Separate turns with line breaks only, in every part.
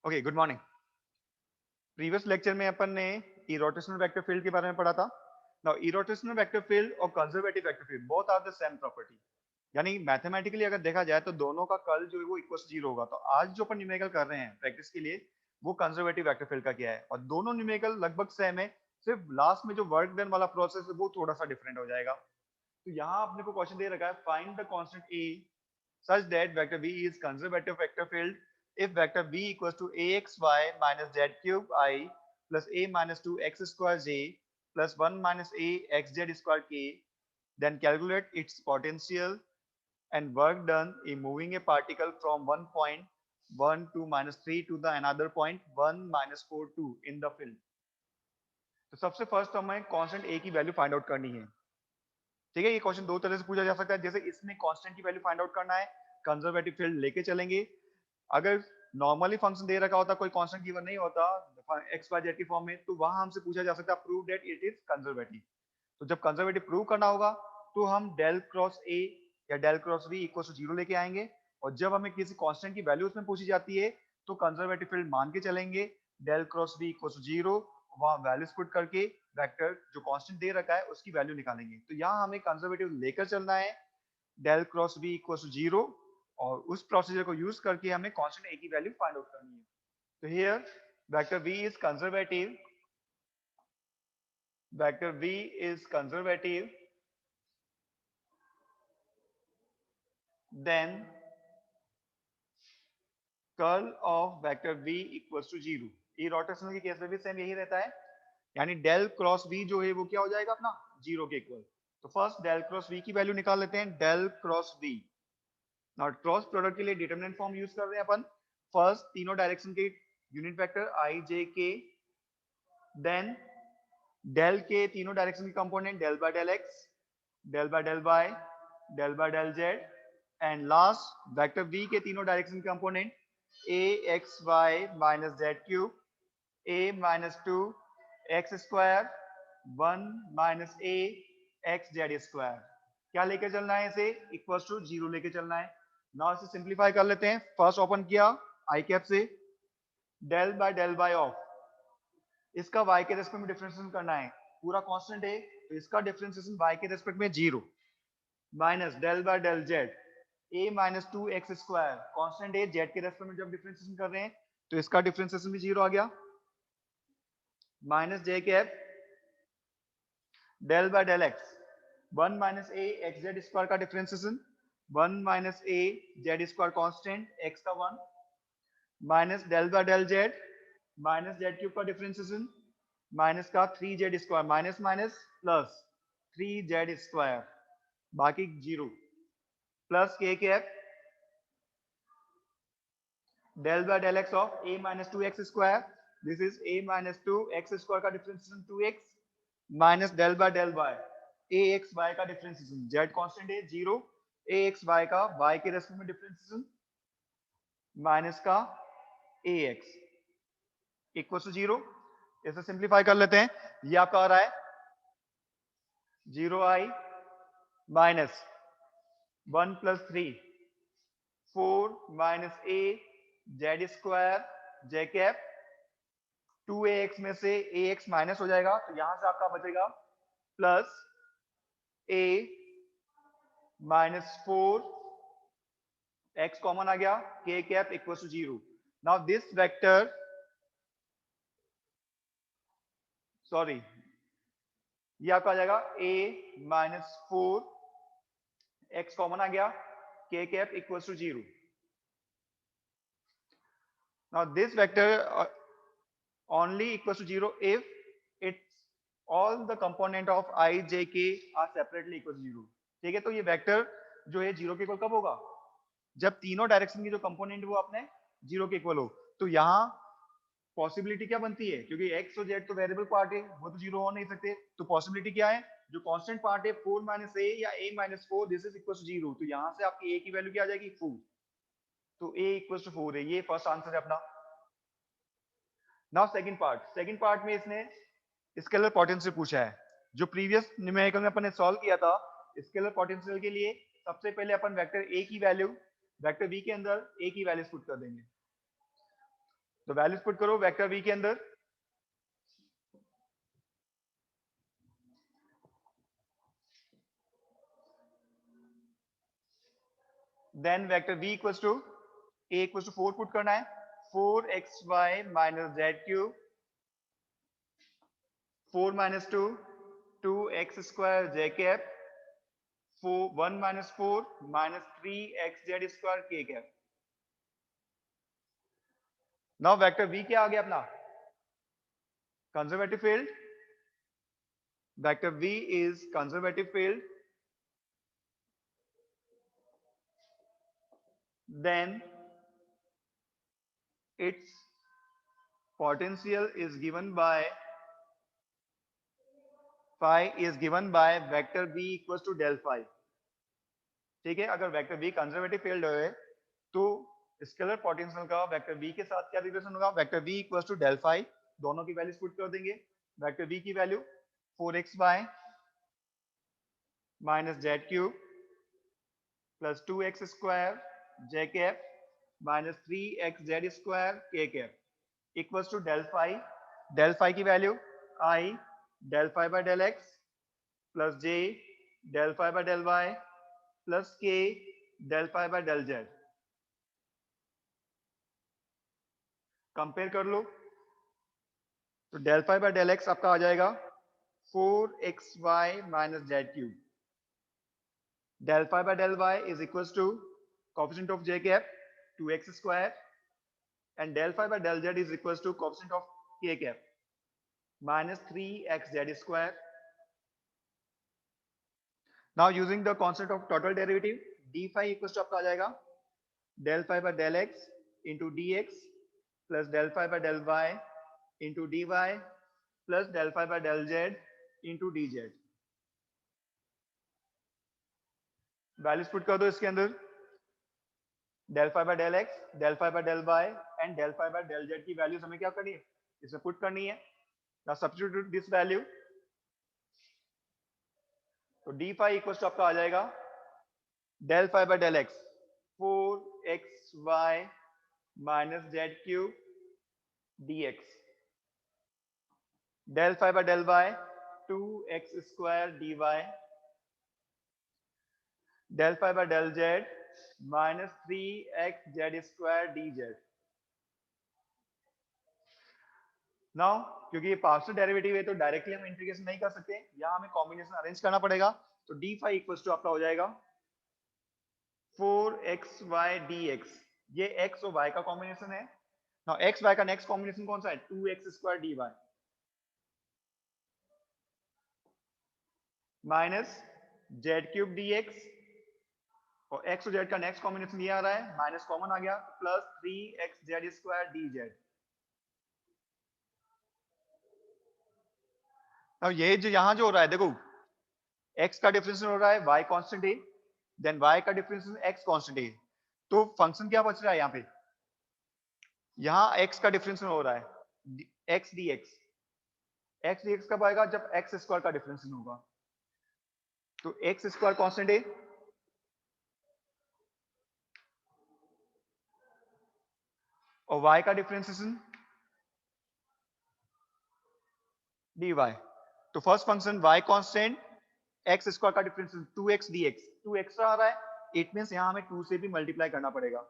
Okay, good morning. Previous lecture में अपन ने irrotational vector field के बारे में पढ़ा था। नाउ इरोटेशनल वेक्टर फील्ड और conservative vector field both are the same property. यानी मैथमेटिकली अगर देखा जाए तो दोनों का कर्ल जो है वो इक्वल टू 0 होगा। तो आज जो अपन न्यूमेरिकल कर रहे हैं प्रैक्टिस के लिए वो कंजर्वेटिव वेक्टर फील्ड का क्या है, और दोनों न्यूमेरिकल लगभग सेम है, सिर्फ लास्ट में जो वर्क डन वाला प्रोसेस है वो थोड़ा सा डिफरेंट हो जाएगा। तो यहाँ अपने को क्वेश्चन दे रखा है, find the constant A such that vector v is conservative vector field if vector v equals to axy minus z cube I plus a minus 2x square j plus 1 minus a xz square k, then calculate its potential and work done in moving a particle from one point 1 to minus 3 to the another point 1 minus 4 2 in the field। तो सबसे first हमें constant a की value find out करनी है। ठीक है, ये question दो तरह से पूछा जा सकता है। जैसे इसमें कांस्टेंट की वैल्यू फाइंड आउट करना है, कंजर्वेटिव फील्ड लेके चलेंगे। अगर नॉर्मली फंक्शन दे रखा होता, कोई कांस्टेंट गिवन नहीं होता एक्स वाई जेड की फॉर्म में, तो वहां हमसे पूछा जा सकता है prove that it is conservative. तो जब कंजर्वेटिव प्रूव करना होगा तो हम डेल क्रॉस ए या del cross b equal to 0 लेके आएंगे। और जब हमें किसी कांस्टेंट की वैल्यू उसमें पूछी जाती है तो कंजर्वेटिव फील्ड मान के चलेंगे, del cross b equal to 0, वहां वैल्यूज पुट करके वेक्टर जो कांस्टेंट दे रखा है उसकी वैल्यू निकालेंगे। तो यहाँ हमें कंजर्वेटिव लेकर चलना है, del cross b equal to 0, और उस प्रोसीजर को यूज करके हमें कांस्टेंट ए की वैल्यू फाइंड आउट करनी है। तो here vector v is conservative, vector v is conservative, then curl of vector v equals to 0। ये रोटेशनल के केस में भी सेम यही रहता है, यानी डेल क्रॉस v जो है वो क्या हो जाएगा अपना 0 के इक्वल। तो फर्स्ट डेल क्रॉस v की वैल्यू निकाल लेते हैं, del cross v। Now cross product के लिए डिटरमिनेंट फॉर्म यूज कर रहे हैं अपन। फर्स्ट तीनों डायरेक्शन के unit vector i j k, then del के तीनों डायरेक्शन के component del by del x, del by del y, del by del z, and last vector v के तीनों डायरेक्शन के component a x y minus z cube, a minus 2 x square, 1 minus a x z square. क्या लेके चलना है इसे, equal to 0 लेके चलना है। नाउ इसे सिंप्लीफाई कर लेते हैं। फर्स्ट ओपन किया आई कैप से, डेल बाय ऑफ, इसका y के रेस्पेक्ट में डिफरेंशिएशन करना है, पूरा कांस्टेंट है तो इसका डिफरेंशिएशन y के रेस्पेक्ट में 0, minus del by del z, a minus 2x square, constant है z के रेस्पेक्ट में जब डिफरेंशिएशन कर रहे हैं तो इसका डिफरेंशिएशन भी 0 आ गया, minus j cap del by del x, 1 minus a xz square का differentiation, 1 minus a z square constant x का 1, minus del by del z, minus z cube का डिफरेंशिएशन, माइनस का 3z square, minus minus plus 3z square, बाकी 0, plus k cap del by del x of a minus 2x square, this is a minus 2x square का differentiation 2x, minus del by del y, ax y का differentiation, z constant है 0, ax y का y के respect में differentiation, minus का ax equal to 0। इसे simplify कर लेते हैं, ये आपका आ रहा है 0i minus 1 plus 3 4 minus a Z square j cap, 2ax में से ax माइनस हो जाएगा तो यहां से आपका बचेगा plus a minus 4 x common आ गया, k cap equal to 0। Now this vector, sorry, ये आपका आ जाएगा a माइनस 4 x कॉमन आ गया, k cap equal to 0। Now this vector only equals to 0 if it's all the component of I, j, k are separately equal to 0। ठीक है, तो ये वेक्टर जो है 0 के इक्वल कब होगा, जब तीनों डायरेक्शन की जो कंपोनेंट वो अपने 0 के इक्वल हो। तो यहाँ पॉसिबिलिटी क्या बनती है, क्योंकि x और z तो वेरिएबल पार्ट है, वो तो 0 हो नहीं सकते, तो पॉसिबिलिटी क्या है, जो कांस्टेंट पार्ट है 4 माइनस a या a minus 4, this is equal to 0। तो यहाँ से आपकी a की वैल्यू क्या आ जाएगी 4, तो a इक्वल टू 4 है, ये फर्स्ट आंसर है अपना। नाउ सेकंड पार्ट में इसने स्केलर पोटेंशियल पूछा है। जो प्रीवियस न्यूमेरिकल में अपन ने सॉल्व किया था स्केलर पोटेंशियल के लिए, सबसे पहले अपन वेक्टर a की वैल्यू वेक्टर v के अंदर a की वैल्यूज पुट कर देंगे। तो वैल्यूज पुट करो वेक्टर v के अंदर। Then vector v equals to a equals to 4 put करना है, 4xy minus z cube, 4 minus 2 2x square j cap, 1 minus 4 minus 3x z square k cap. Now vector v क्या आ गया अपना? Conservative field. Vector v is conservative field, then its potential is given by phi is given by vector v equals to del phi। ठीक है, अगर vector v conservative field है तो scalar potential का वेक्टर v के साथ क्या relation होगा? Vector v equals to del phi। दोनों की वैल्यूज पुट कर देंगे। वेक्टर v की value 4xy minus z cube plus 2x square j cap minus 3x z square k cap equals to del phi। del phi की value i del phi by del x plus j del phi by del y plus k del phi by del z। Compare कर लो तो del phi by del x आपका आ जाएगा 4xy minus z cube, del phi by del y is equals to coefficient of j cap 2x square and del phi by del z is equals to coefficient of k cap minus 3xz square। Now using the concept of total derivative, d phi equals to आपका आ जाएगा del phi by del x into dx plus del phi by del y into dy plus del phi by del z into dz। Values put कर दो इसके अंदर, del phi by del x, del phi by del y and del phi by del z की values हमें क्या करनी है? इसमें पुट करनी है। Now substitute this value, तो d phi इक्वल्स टू आपका आ जाएगा del phi by del x 4xy minus z cube dx, del phi by del y 2x square dy, del phi by del z minus 3xz square dz। Now क्योंकि ये partial derivative है तो directly हम integration नहीं कर सकते, यहाँ हमें कॉम्बिनेशन अरेंज करना पड़ेगा। तो d phi इक्वल्स टू आपका हो जाएगा 4xy dx, ये x और y का कॉम्बिनेशन है। नाउ x y का नेक्स्ट कॉम्बिनेशन कौन सा है? 2x square dy minus z cube dx, और x और z का नेक्स्ट कॉम्बिनेशन ये आ रहा है, माइनस कॉमन आ गया, प्लस 3xz स्क्वायर dz। अब ये जो यहां जो हो रहा है देखो, x का डिफरेंशियल हो रहा है, y कांस्टेंट है, देन y का डिफरेंशियल x कांस्टेंट है, तो फंक्शन क्या बच रहा है यहाँ पे? यहाँ x का डिफरेंशियल हो रहा है x dx। x dx कब आएगा? जब x स्क्वायर का डिफरेंशियल होगा। तो x स्क्वायर कांस्टेंट है और y का डिफरेंशिएशन dy। तो first function y constant, x square का डिफरेंशियल 2x dx, 2 एक्स्ट्रा आ रहा है, इट मींस यहां हमें 2 से भी मल्टीप्लाई करना पड़ेगा।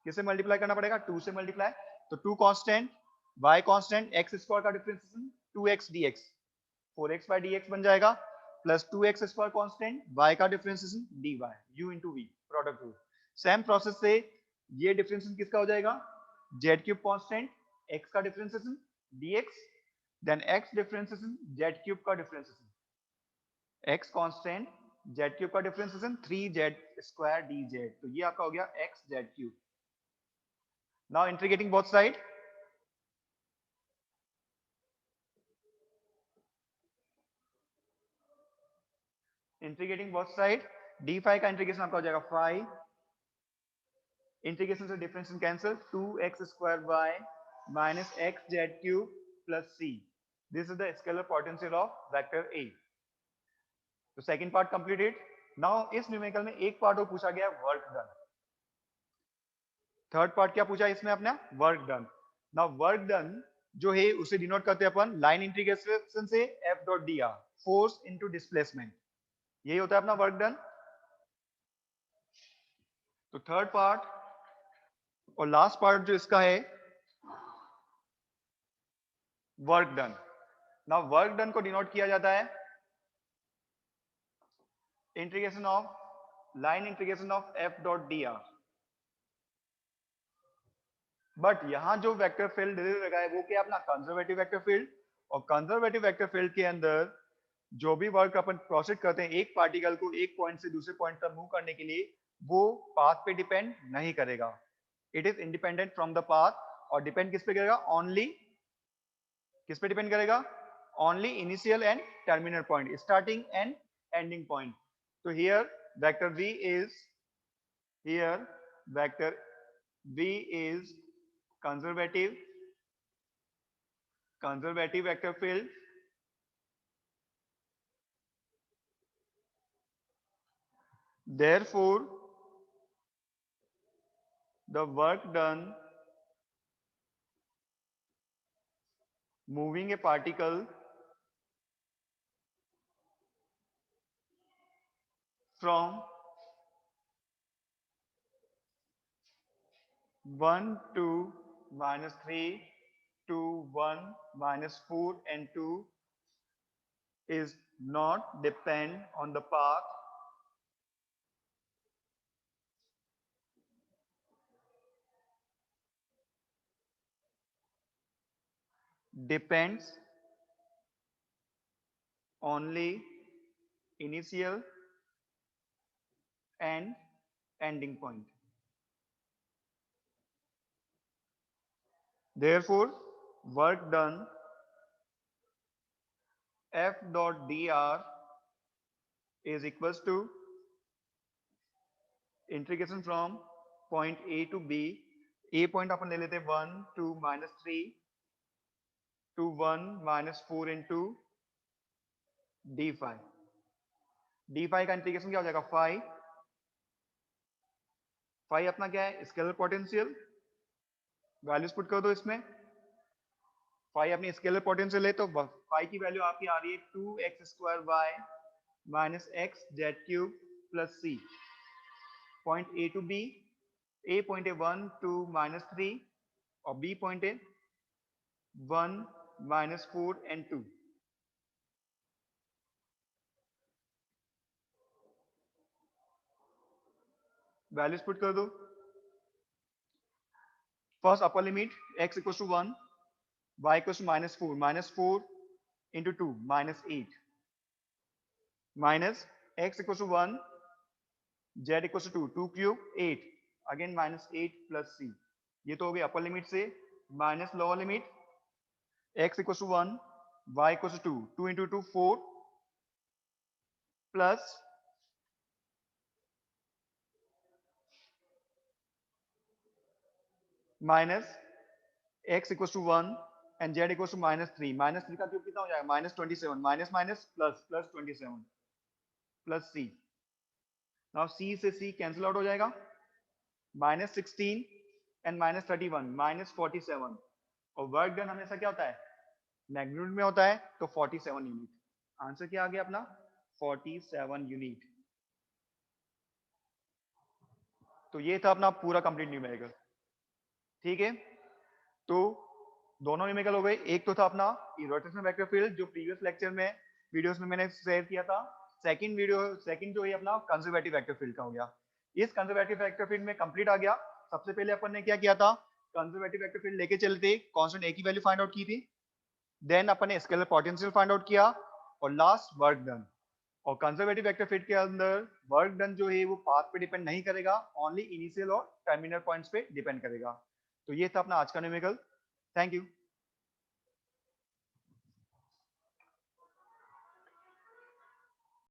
किससे मल्टीप्लाई करना पड़ेगा? 2 से मल्टीप्लाई। तो 2 constant, y constant, x square का differentiation 2x dx, 4x by dx बन जाएगा, plus 2x square constant, y का differentiation dy, u into v, product rule. Same process से ये डिफरेंशिएशन किसका हो जाएगा? z क्यूब कांस्टेंट, x का differentiation dx, then x differentiation z cube का differentiation, x constant, z cube का differentiation 3z square dz। तो ये आपका हो गया x z cube. Now integrating both side, integrating both side, d phi का integration आपका हो जाएगा phi, इंटीग्रेशन से differentiation cancel, 2x square y minus x z cube plus c। This is the scalar potential of vector a। तो second part completed. Now इस numerical में एक part और पूछा गया, वर्क डन। थर्ड पार्ट क्या पूछा इसमें अपना? Work done. Now work done जो है उसे डिनोट करते हैं अपन लाइन इंटीग्रेशन से F dot D R, force into displacement, यही होता है अपना वर्क डन। तो थर्ड पार्ट और लास्ट पार्ट जो इसका है work done. Now work done को डिनोट किया जाता है integration of line integration of F dot D R. But यहां जो वेक्टर फील्ड लगा है वो क्या अपना कंजर्वेटिव वेक्टर फील्ड, और कंजर्वेटिव वेक्टर फील्ड के अंदर जो भी वर्क अपन प्रोसेस करते हैं एक पार्टिकल को एक पॉइंट से दूसरे पॉइंट तक मूव करने के लिए, वो पाथ पे डिपेंड नहीं करेगा। It is independent from the path. और डिपेंड किस पे करेगा? ओनली किस पे डिपेंड करेगा? Only initial and terminal point, starting and ending point. तो here vector v is here vector v is conservative vector field, therefore the work done moving a particle from 1 to -3 to 1 -4 and 2 is not depend on the path, depends only initial and ending point. Therefore work done F dot dr is equals to integration from point A to B. A point अपन ले लेते हैं 1 to -3 to 1 -4 into D five. D five का integration क्या हो जाएगा? Five अपना क्या है? Scalar potential. वैल्यूज पुट कर दो इसमें। फाइव अपनी स्केलर पोटेंशियल है तो फाइव की वैल्यू आपकी आ रही है 2x² y minus x z cube plus c. Point A to B, A point है 1 to -3 और बी पॉइंट है 1 -4 and 2। वैल्यूज पुट कर दो। First upper limit x equal to 1, y equal to -4 into 2 -8 minus x equal to 1, z equal to 2 cube 8 again -8 plus c। ये तो हो गई upper limit से। Minus lower limit x equal to 1, y equal to 2 into 2 4 plus minus x equal to 1 and z equal to -3। -3 का cube कितना हो जाएगा? -27 minus minus plus plus 27 plus c। Now c से c कैंसिल आउट हो जाएगा। -16 and -31 -47। और work done हमेशा क्या होता है? मैग्नीट्यूड में होता है तो 47 यूनिट। आंसर क्या आ गया अपना? 47 यूनिट। तो ये था अपना पूरा कंप्लीट न्यूमेरिकल। ठीक है, तो दोनों न्यूमेरिकल हो गए। एक तो था अपना रोटेशनल वेक्टर फील्ड जो प्रीवियस लेक्चर में वीडियोस में मैंने शेयर किया था। सेकंड जो है अपना कंजर्वेटिव वेक्टर फील्ड का हो गया। इस कंजर्वेटिव वेक्टर फील्ड में कंप्लीट आ गया। सबसे पहले अपन ने क्या किया था? कंजर्वेटिव वेक्टर फील्ड लेके चलते कांस्टेंट ए की वैल्यू फाइंड आउट की थी, देन अपन ने स्केलर पोटेंशियल फाइंड आउट किया और लास्ट वर्क डन। और कंजर्वेटिव वेक्टर फील्ड के अंदर वर्क डन जो है वो पाथ पे डिपेंड नहीं करेगा, ओनली इनिशियल और टर्मिनल पॉइंट्स पे डिपेंड करेगा। तो ये था अपना आज का न्यूमेरिकल। Thank you.